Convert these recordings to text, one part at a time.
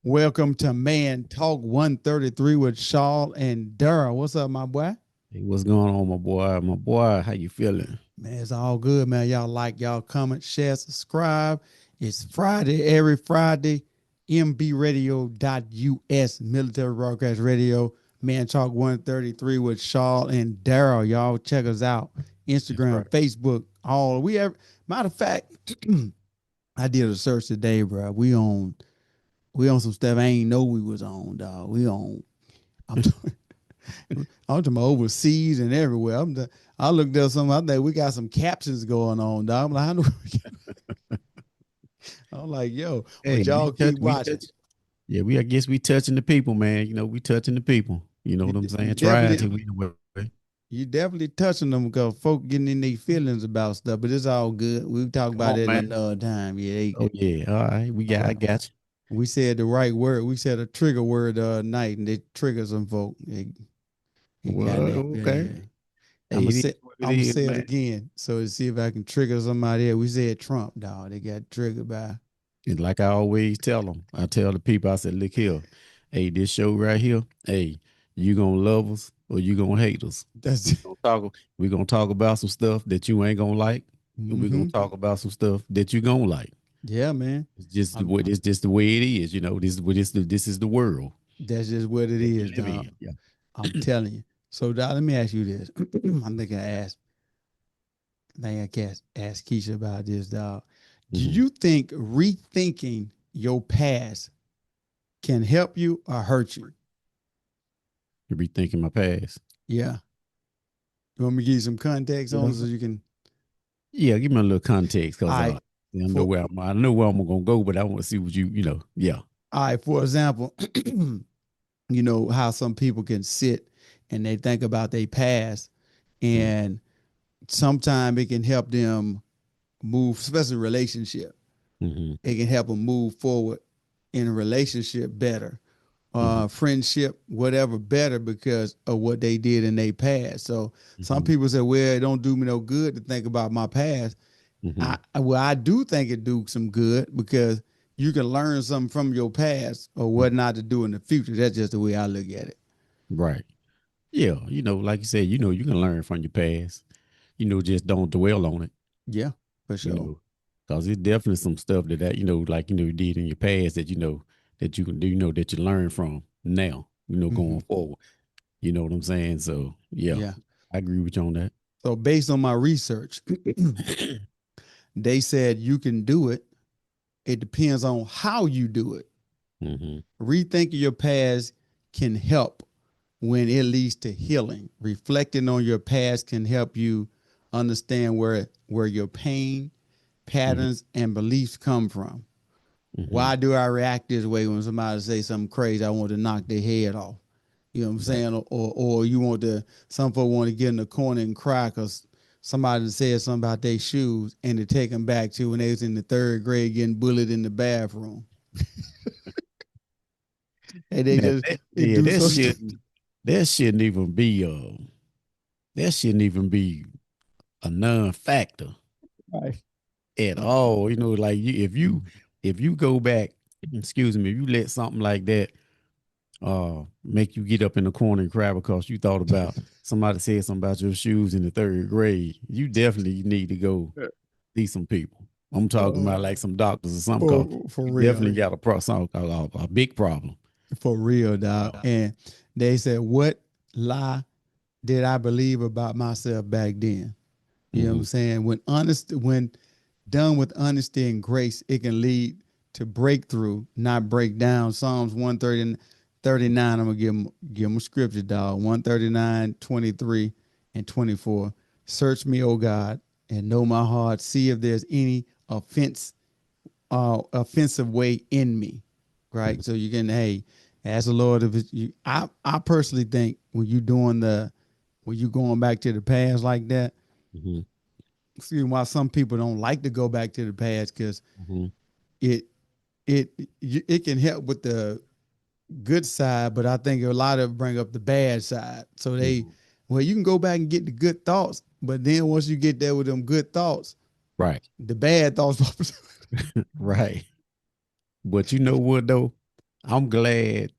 Welcome to Man Talk 133 with Shaw and Dara. What's up, my boy? Hey, what's going on, my boy? My boy, how you feeling? Man, it's all good, man. Y'all like, y'all comment, share, subscribe. It's Friday, every Friday. MBRadio.us, Military Broadcast Radio. Man Talk 133 with Shaw and Daryl. Y'all check us out. That's Instagram, right. Facebook, all we have. Matter of fact, I did a search today, bro. We on some stuff I ain't know we was on, dog. We on. I'm I'm talking about overseas and everywhere. I looked up something. I think we got some captions going on, dog. I'm like, I know. I'm like, yo, Hey, but y'all keep we watching. touch. Yeah, I guess we touching the people, man. We touching the people. You know You what I'm you saying? Trying definitely to anyway. you definitely touching them because folk getting in their feelings about stuff. But it's all good. We'll talk Come about on, it man. another time. Yeah, Oh yeah. All right, I got you. we said the right word. We said a trigger word the other night, and it triggered some folk. It got in their Well, feelings. okay. Yeah. Hey, it is what it I'm gonna is, say it man. again so to see if I can trigger somebody else. We said Trump, dog. They got triggered by. And like I always tell them, I tell the people, I said, look here, hey, this show right here, hey, you gonna love us or you gonna hate us. That's We gonna talk. We gonna talk about some stuff that you ain't gonna like, and we gonna mm-hmm. talk about some stuff that you gonna like. Yeah, man. I'm, It's just the way it is. This is the world that's just what it that we is, live dog. in. Yeah. I'm telling you. So, dog, let me ask you this. I'm thinking I can ask Keisha about this, dog. Do Hmm. you think rethinking your past can help you or hurt you? To be thinking my past. Yeah. You want me to give you some context on Yeah. it so you can. Yeah. Give me a little context, cause I for I know where I'm gonna go, but I want to see what you know. Yeah. I for example, you know how some people can sit and they think about their past, and sometimes it can help them move, especially relationship. Mm-hmm. It can help them move forward in a relationship better, Mm-hmm. friendship, whatever, better because of what they did in their past. So some Mm-hmm. people say, well, it don't do me no good to think about my past. Mm-hmm. I do think it do some good because you can learn something from your past or what not to do in the future. That's just the way I look at it. Right. Yeah. Like you said, you can learn from your past. Just don't dwell on it. Yeah, for You sure. know, because it's definitely some stuff like you did in your past that you can do. That you learn from now. Hmm. Going forward. You know what I'm saying? So yeah, Yeah. I agree with you on that. So based on my research, they said you can do it. It depends on how you do it. Hmm. Rethinking your past can help when it leads to healing. Reflecting on your past can help you understand where your pain, Hmm. patterns, and beliefs come from. Hmm. Why do I react this way when somebody say something crazy? I want to knock their head off. You know what I'm Right. saying? Or you want to, some folks want to get in the corner and cry because somebody said something about their shoes and to take them back to when they was in the third grade getting bullied in the bathroom. And they Now, just, they yeah, do so st- that shouldn't even be that shouldn't even be a non-factor right. at all. Like if you go back, excuse me, if you let something like that make you get up in the corner and cry because you thought about somebody said something about your shoes in the third grade, you definitely need to go see some people. I'm talking about like some doctors or something because For you real. definitely got a big problem. For real, dog. And they said, what lie did I believe about myself back then? You know what Hmm. I'm saying? When done with honesty and grace, it can lead to breakthrough, not breakdown. Psalms 139, I'm gonna give them a scripture, dog. 139, 23, and 24. Search me, O God, and know my heart. See if there's any offensive way in me. Right. So you can, hey, ask the Lord if it's you. I personally think when you going back to the past like that, Hmm. see why some people don't like to go back to the past because Hmm. it it can help with the good side, but I think a lot of it bring up the bad side. So Hmm. well, you can go back and get the good thoughts, but then once you get there with them good thoughts, Right. the bad thoughts. Right. But you know what though? I'm glad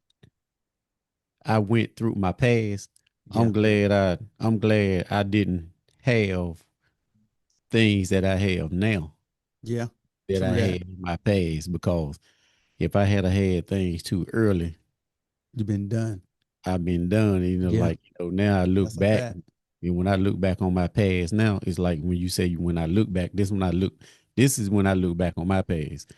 I went through my past. Yeah. I'm glad I didn't have things that I have now Yeah. that I True that. had in my past, because if I had a had things too early, You've been done. I've been done. Yeah. Now I look That's a back, fact. and when I look back on my past now, it's like when you say when I look back, this is when I look back on my past.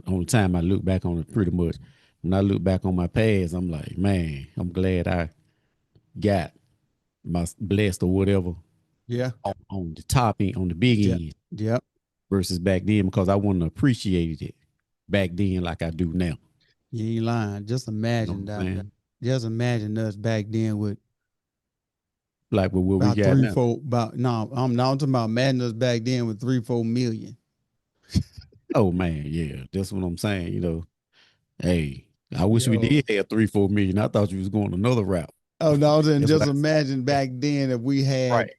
On the time I look back on it, pretty much. When I look back on my past, I'm like, man, I'm glad I got my blessed or whatever Yeah. on the top end, on the big Yeah. end, Yep. versus back then, because I wouldn't have appreciated it back then like I do now. You ain't lying. Just You know what imagine I'm that. saying? Just imagine us back then with Like with what we about got three, now. four, about no, I'm not talking about imagine us back then with 3, 4 million. Oh man, yeah, that's what I'm saying. Hey, I wish we Yo. did have 3, 4 million. I thought you was going another route. Oh no, and That's what just I imagine said. back then if we had Right,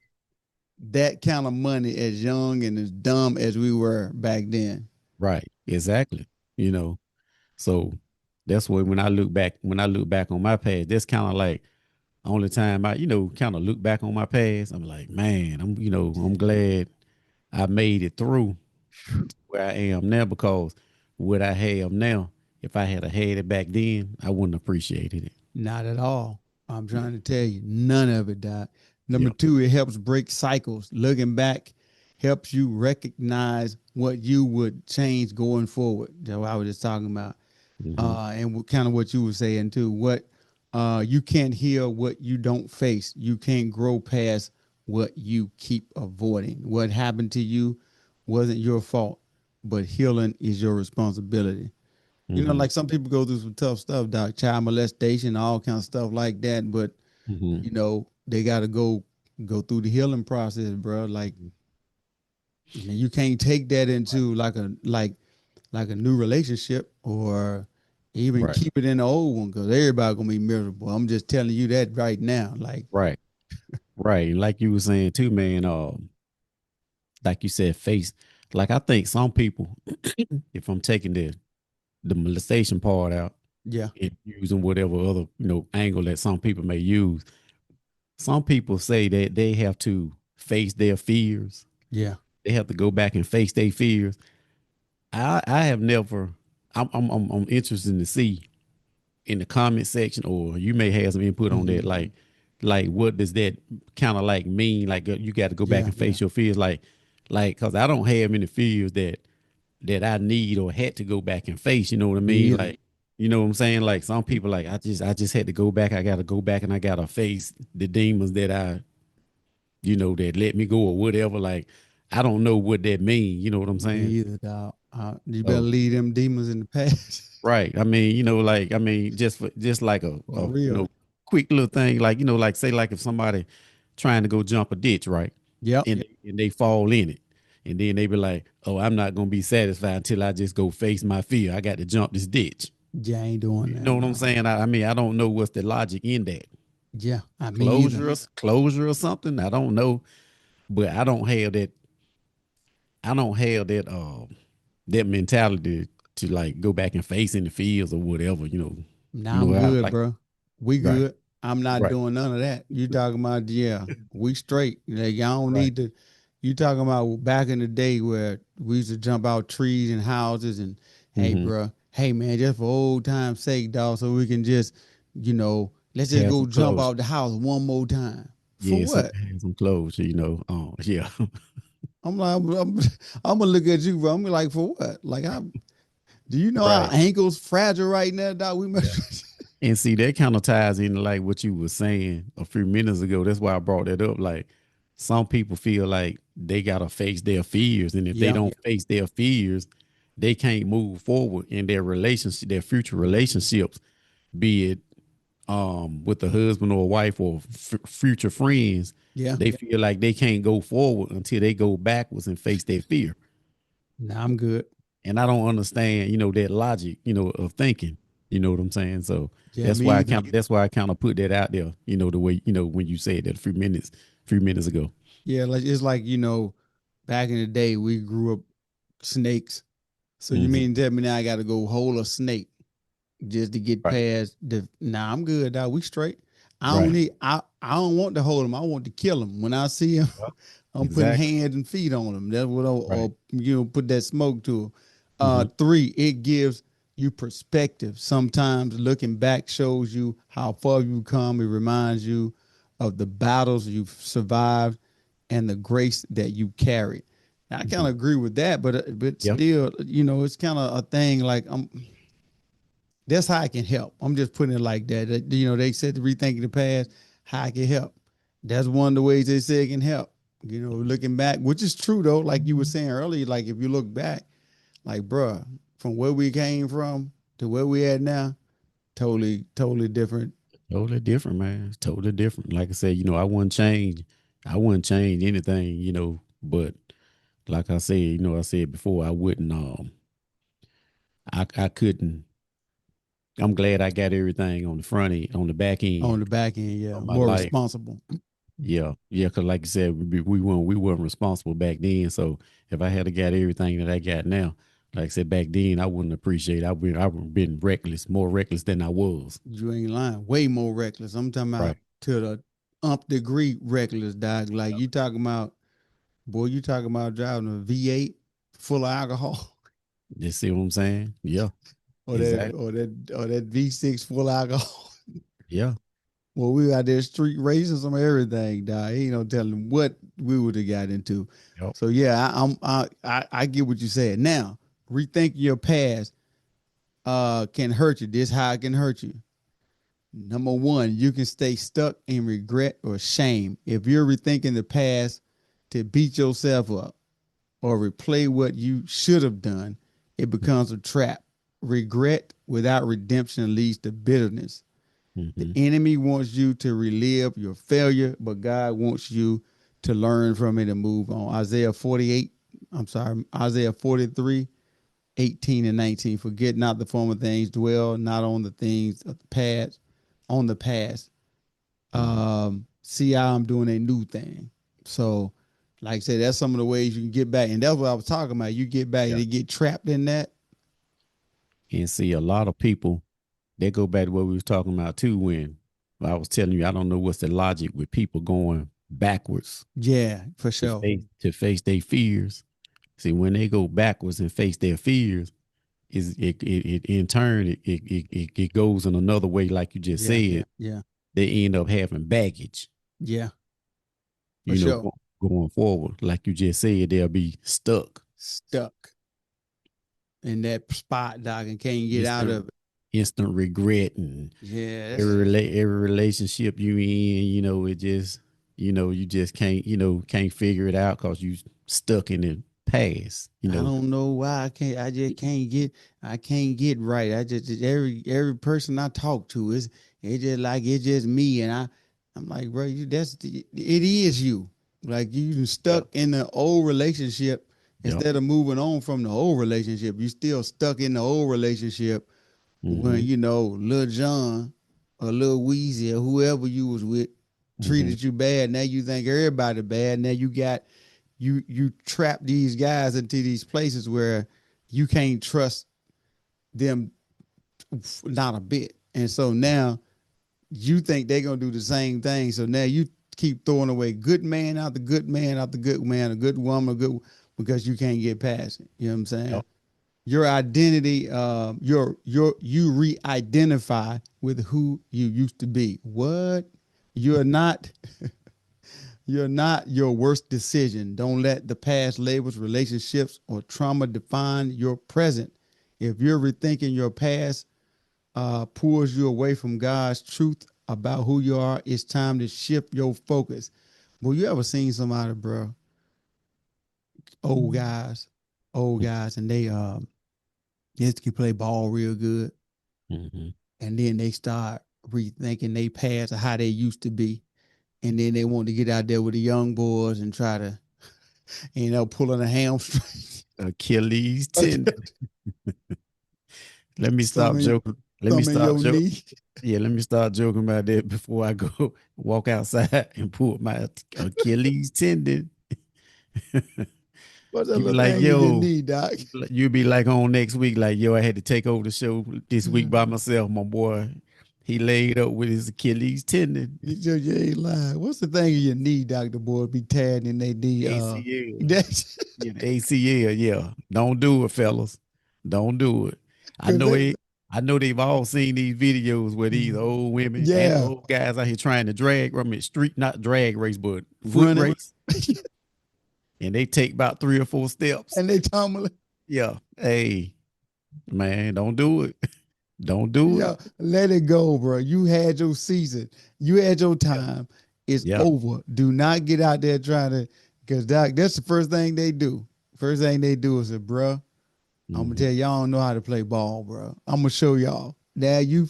that kind of money as young and as dumb as we were back then. right, exactly. You know, so that's what when I look back on my past, that's kind of like only time I, kind of look back on my past. I'm like, man, I'm Yeah. glad I made it through where I am now, because what I have now, if I had a had it back then, I wouldn't appreciated it. Not at all. I'm trying to tell you, none of it, Doc. Number Yeah. two, it helps break cycles. Looking back helps you recognize what you would change going forward. That's what I was just talking about. Hmm. And kind of what you were saying too. What you can't heal what you don't face. You can't grow past what you keep avoiding. What happened to you wasn't your fault, but healing is your responsibility. Hmm. Like some people go through some tough stuff, Doc, child molestation, all kind of stuff like that. But Hmm. they got to go through the healing process, bro. Like, man, you can't take that into like a new relationship or even Right. keep it in the old one because everybody gonna be miserable. I'm just telling you that right now. Like, Right. Right. And like you were saying too, man, like you said, face. Like I think some people, if I'm taking the molestation part out yeah, and using whatever other, angle that some people may use, some people say that they have to face their fears. yeah, They have to go back and face their fears. I have never. I'm interested to see in the comment section, or you may have some input on that. hmm, Like what does that kind of like mean? Like you got to go back yeah. and face your fears. Because I don't have any fears that I need or had to go back and face. You know what I Me mean? either. Like, you know what I'm saying? Like some people, like I just had to go back. I got to go back and I got to face the demons that that let me go or whatever. Like I don't know what that mean. You know what I'm Me saying? either, dog. You better So leave them demons in the past. right. I mean, just like For real. quick little thing, like like say like if somebody trying to go jump a ditch, right, Yep. and they fall in it, and then they be like, oh, I'm not gonna be satisfied until I just go face my fear. I got to jump this ditch. Yeah, I ain't doing You know that, what I'm dog. saying? I mean, I don't know what's the logic in that. Yeah, me either. Closure or something. I don't know, but I don't have that mentality to like go back and face in the fields or whatever. Now I'm I good, like bro. We right, good. I'm not right, doing none of that. You talking about, yeah, we straight. Like, y'all don't right. need to. You talking about back in the day where we used to jump out trees and houses and, hey, Hmm. bro, hey, man, just for old time's sake, dog, so we can just, let's just Have go some jump clothes. out the house one more time. For Yeah, so what? have some clothes. Oh yeah, I'm like, I'm gonna look at you, bro. I'm like, for what? Like, do you know our right. ankles fragile right now, dog? We Yeah. must. And see, that kind of ties into like what you were saying a few minutes ago. That's why I brought that up. Like some people feel like they gotta face their fears, and if they Yeah. don't face their fears, they can't move forward in their relationship, their future relationships, be it with the husband or wife or future friends. Yeah. They feel like they can't go forward until they go backwards and face their fear. Nah, I'm good. And I don't understand, that logic, of thinking. You know what I'm saying? So Yeah, me either. that's why I kind of put that out there, the way, when you said that a few minutes ago. Yeah, like it's like, back in the day we grew up snakes. So you Hmm. mean to tell me now I gotta go hold a snake? just to get Right. past the. Nah, I'm good, dog. We straight. I don't Right. need. I don't want to hold him. I want to kill him. When I see him, Yep. I'm putting Exactly. hands and feet on him. That's what. Right. Or put that smoke to him. Hmm. Three, it gives you perspective. Sometimes looking back shows you how far you've come. It reminds you of the battles you've survived and the grace that you carried. Now, I kind Hmm. of agree with that, but Yep. still, it's kind of a thing. Like that's how I can help. I'm just putting it like that. They said rethinking the past, how I can help. That's one of the ways they say it can help. Looking back, which is true though. Like you were saying earlier, like if you look back, like bruh, from where we came from to where we at now, totally, totally different. Totally different, man. It's totally different. Like I said, I wouldn't change anything, but like I said, I said before, I wouldn't, I couldn't, I'm glad I got everything on the front end, on the back On end the back end, yeah, of my more life. responsible. Yeah. Yeah. Cause like I said, we weren't responsible back then. So if I had got everything that I got now, like I said, back then, I wouldn't appreciate it. I would been reckless, more reckless than I was. You ain't lying. Way more reckless. I'm talking about Right. to the umph degree reckless, dog. Like Yep. you talking about, boy, you talking about driving a V8 full of alcohol. You see what I'm saying? Yeah. or that Exactly. or that or that V6 full of alcohol. Yeah. Well, we out there street racing some everything, dog. Ain't no telling what we would have got into. Yep. So yeah, I get what you said. Now, rethinking your past can hurt you. This how it can hurt you. Number one, you can stay stuck in regret or shame. If you're rethinking the past to beat yourself up or replay what you should have done, it becomes a trap. Regret without redemption leads to bitterness. The Mm-hmm. enemy wants you to relive your failure, but God wants you to learn from it and move on. Isaiah 43, 18 and 19. Forget not the former things, dwell not on the things of the past, on the past. Mm-hmm. See how I'm doing a new thing. So, like I said, that's some of the ways you can get back. And that's what I was talking about. You get back, Yeah. they get trapped in that. And see, a lot of people, they go back to what we was talking about too, when I was telling you, I don't know what's the logic with people going backwards Yeah, for to sure. face their fears. See, when they go backwards and face their fears, is it in turn it goes in another way, like you just Yeah, yeah, said. yeah, They end up having baggage, yeah, for you know, sure. go, going forward. Like you just said, they'll be stuck. Stuck in that spot, dog, and can't get out Instant of it. instant regret, and Yeah, every relationship you in, it just, you just can't, can't figure it out because you stuck in the past, I don't know why I can't. I just can't get. I can't get right. I just every person I talk to is it's just like it's just me, and I'm like, bro, it is you. Like you Yep. stuck in the old relationship Yep. instead of moving on from the old relationship. You still stuck in the old relationship when Mm-hmm. Lil John or Lil Weezy or whoever you was with Mm-hmm. treated you bad. Now you think everybody bad. Now you trap these guys into these places where you can't trust them not a bit. And so now you think they're gonna do the same thing. So now you keep throwing away good man out the good man out the good man, a good woman, a good because you can't get past it. You know what I'm saying? Yep. Your identity, you re-identify with who you used to be. What? You're not you're not your worst decision. Don't let the past labels, relationships, or trauma define your present. If you're rethinking your past, pulls you away from God's truth about who you are, it's time to shift your focus. Well, you ever seen somebody, bro, old guys, old guys, and they can play ball real good, Mm-hmm. and then they start rethinking their past of how they used to be, and then they want to get out there with the young boys and try to, pulling a hamstring, Achilles tendon. Let me stop thumbing, joking. Let me thumbing stop your joking. knee. Yeah, let me start joking about that before I go walk outside and pull my Achilles tendon. What's that You be little like, thing in your yo, knee, doc? you be like on next week, like, yo, I had to take over the show this week by myself. My boy, he laid up with his Achilles tendon, You ain't lying. What's the thing in your knee, Doctor Boy? Be tearing in they knee. ACL. That's Yeah, the ACL. Yeah, don't do it, fellas. Don't do it. I because know it. I know they've all seen these videos where these old women and yeah, old guys out here trying to drag, I mean, street, not drag race, but foot running race, and they take about 3 or 4 steps. and they tumbling. Yeah, hey, man, don't do it. Don't do it. Yo, let it go, bro. You had your season. You had your Yeah, time. It's yeah. over. Do not get out there trying to, because that's the first thing they do. First thing they do is say, bro, I'm gonna Hmm. tell y'all don't know how to play ball, bro. I'm gonna show y'all. Now you Yeah.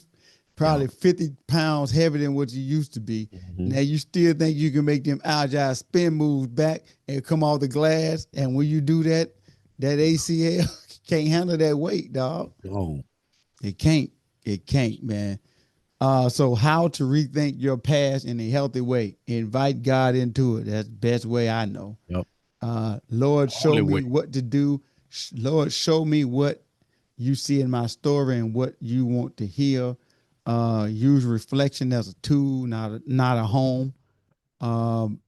probably 50 pounds heavier than what you used to be. Hmm. Now you still think you can make them agile spin moves back and come off the glass. And when you do that, that ACL can't handle that weight, dog. Oh, It can't. It can't, man. So how to rethink your past in a healthy way? Invite God into it. That's the best way I know. yep. Lord, show Only me way. what to do. Lord, show me what you see in my story and what you want to hear. Use reflection as a tool, not a home.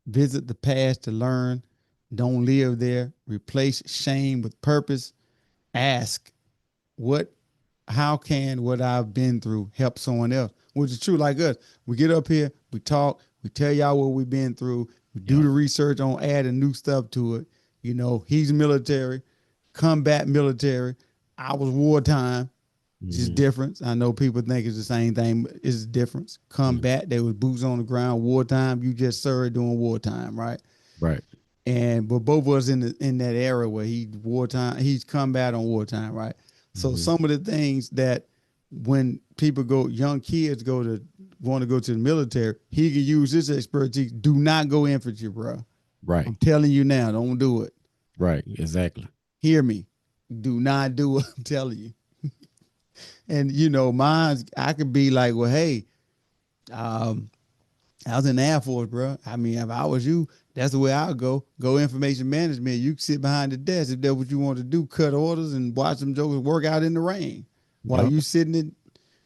Visit the past to learn. Don't live there. Replace shame with purpose. Ask what how can what I've been through help someone else? Which is true, like us. We get up here, we talk, we tell y'all what we've been through, we do Yeah. the research on adding new stuff to it. You know, he's military, combat military. I was wartime, just Hmm. difference. I know people think it's the same thing, but it's a difference. Hmm. Combat, they was boots on the ground. Wartime, you just served during wartime, right? Right. And but both of us in that era where he's combat on wartime, right? So Hmm. some of the things that when people go, young kids want to go to the military, he can use his expertise. Do not go infantry, bro. Right. I'm telling you now, don't do it. Right. Exactly. Hear me. Do not do it. I'm telling you. And you know, mine, I could be like, well, hey, um, I was in the Air Force, bro. I mean, if I was you, that's the way I would go. Go information management. You can sit behind the desk if that's what you want to do. Cut orders and watch them jokers work out in the rain while Yep. you sitting in.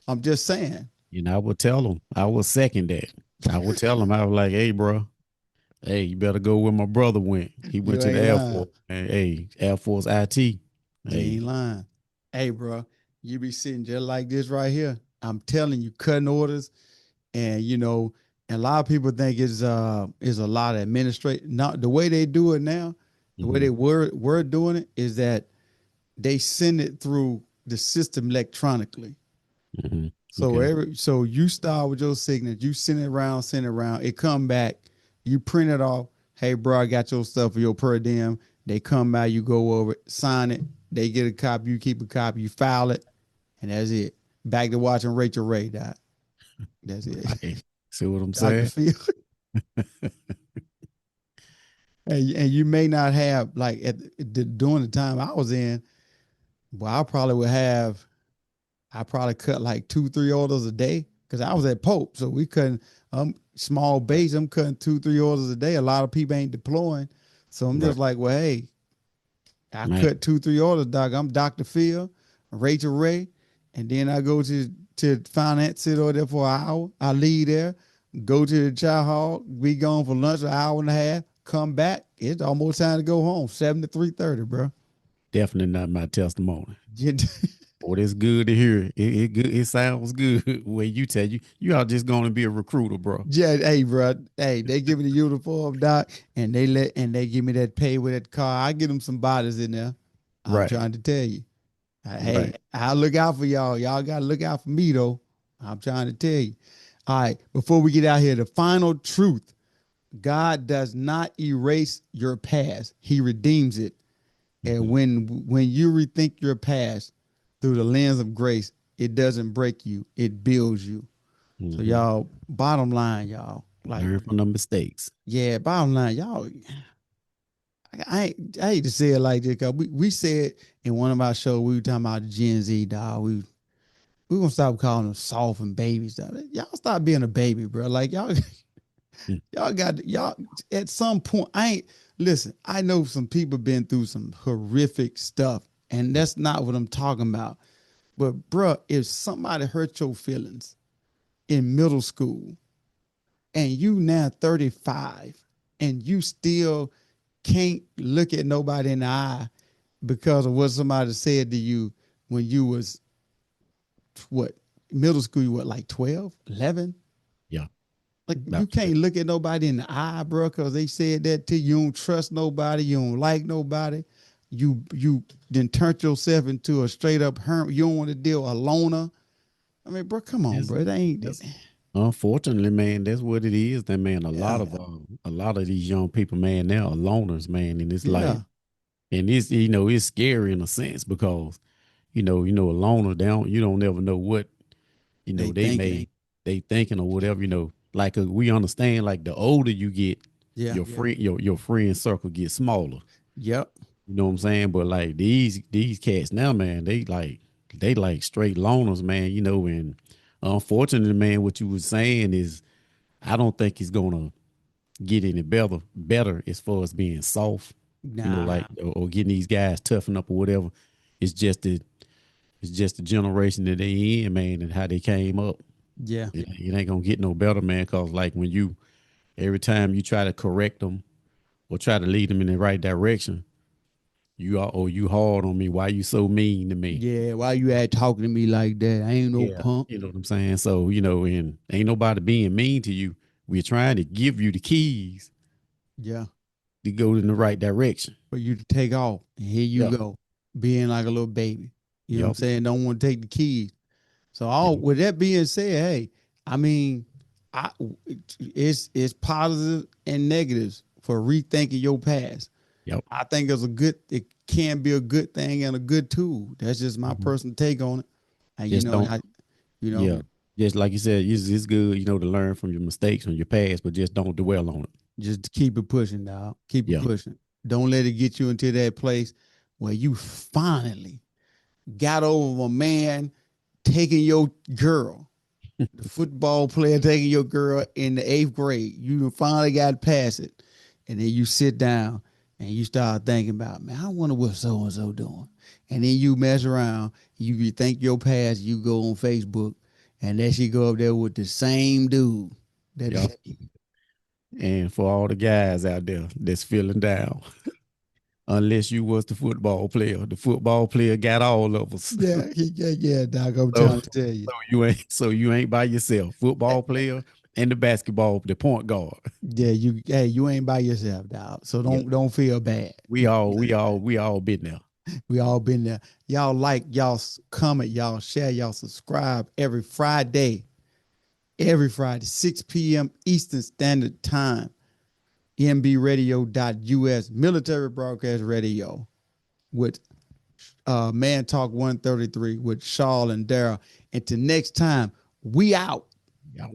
I'm just saying. I would tell them. I would second that. I would tell them. I was like, hey, bro. Hey, you better go where my brother went. He went You to the ain't Air lying. Force. And hey, Air Force IT. You ain't Hey, lying. Hey, bro, you be sitting just like this right here. I'm telling you, cutting orders, and you know, and a lot of people think is a lot of administration. Not the way they do it now. The way hmm, were doing it is that they send it through the system electronically. hmm, So okay, so you start with your signature, you send it around, it come back, you print it off. Hey bro, I got your stuff for your per diem. They come by, you go over it, sign it, they get a copy, you keep a copy, you file it, and that's it. Back to watching Rachel Ray, Doc. That's it. right. See what I'm Dr. saying? Phil. And you may not have like during the time I was in, well, I probably would have I probably cut like 2, 3 orders a day because I was at Pope, so we couldn't. Small base. I'm cutting 2, 3 orders a day. A lot of people ain't deploying, so I'm Right, just like, well, hey, I man. cut 2, 3 orders, doc. I'm Dr. Phil, Rachel Ray, and then I go to finance sit over there for an hour. I leave there, go to the chow hall, be gone for lunch an hour and a half, come back. It's almost time to go home. 7 to 3:30, bro. Definitely not my testimony. Boy, it's good to hear. It good. It sounds good. When you tell you are just going to be a recruiter, bro. Yeah, hey, bro. Hey, they give me the uniform, doc, and they give me that pay with that car. I get them some bodies in there. I'm Right, trying to tell you. Hey, right. I look out for y'all. Y'all gotta look out for me though. I'm trying to tell you. All right, before we get out here, the final truth: God does not erase your past; He redeems it. And Hmm. when you rethink your past through the lens of grace, it doesn't break you; it builds you. So Hmm. y'all, bottom line, y'all, like, Learn from the mistakes. yeah, bottom line, y'all, I hate to say it like this, cause we said in one of our shows, we were talking about the Gen Z, dog. We gonna stop calling them soft and babies, dog. Y'all stop being a baby, bro. Like y'all, Mm. Y'all got y'all at some point. Listen. I know some people been through some horrific stuff, and that's not what I'm talking about. But bruh, if somebody hurt your feelings in middle school, and you now 35, and you still can't look at nobody in the eye because of what somebody said to you when you was what middle school, you what, like 12, 11? Yeah, Like you about that. can't look at nobody in the eye, bro, because they said that to you. You don't trust nobody. You don't like nobody. You then turned yourself into a straight up hermit. You don't want to deal a loner. I mean, bro, come on, That's, bro. It ain't. that's unfortunately, man. That's what it is. That man, Yeah, a lot of these young people, man, now are loners, man, and it's like, yeah. and it's it's scary in a sense because a loner, you don't ever know what They they thinking. they thinking or whatever, like we understand, like the older you get, Yeah. your friend circle gets smaller. Yep. You know what I'm saying? But like these cats now, man, they like straight loners, man. And unfortunately, man, what you was saying is I don't think it's gonna get any better as far as being soft. Nah. Like or getting these guys toughen up or whatever. It's just the it's just the generation that they in, man, and how they came up. Yeah. It ain't gonna get no better, man. Cause like when every time you try to correct them or try to lead them in the right direction, you hard on me. Why you so mean to me? Yeah. Why you at talking to me like that? I ain't no Yeah, punk. you know what I'm saying. So and ain't nobody being mean to you. We're trying to give you the keys Yeah. to go in the right direction. For you to take off. And here you Yep, go. Being like a little baby. You know what I'm yep, saying? Don't want to take the keys. So all yep, with that being said, hey, I mean, I it's positives and negatives for rethinking your past. yep. I think it can be a good thing and a good tool. That's just my Mhm. personal take on it. And Just don't. you know, Yeah, just like you said, it's good, to learn from your mistakes from your past, but just don't dwell on it. just keep it pushing, dog. Keep it Yeah, pushing. Don't let it get you into that place where you finally got over a man taking your girl, the football player taking your girl in the eighth grade. You finally got past it. And then you sit down and you start thinking about, man, I wonder what so and so doing. And then you mess around, you think your past, you go on Facebook, and then she go up there with the same dude. That yeah. And for all the guys out there that's feeling down, unless you was the football player got all of us. yeah, Doc. I'm So, trying to tell you. you ain't by yourself. Football player and the point guard. Yeah, you ain't by yourself, dog. So Yeah, don't feel bad. we all been there. We all been there. Y'all like, y'all comment, y'all share, y'all subscribe every Friday, 6 p.m. Eastern Standard Time, mbradio.us, military broadcast radio with Man Talk 133 with Shaw and Daryl. Until next time, we out. Yeah.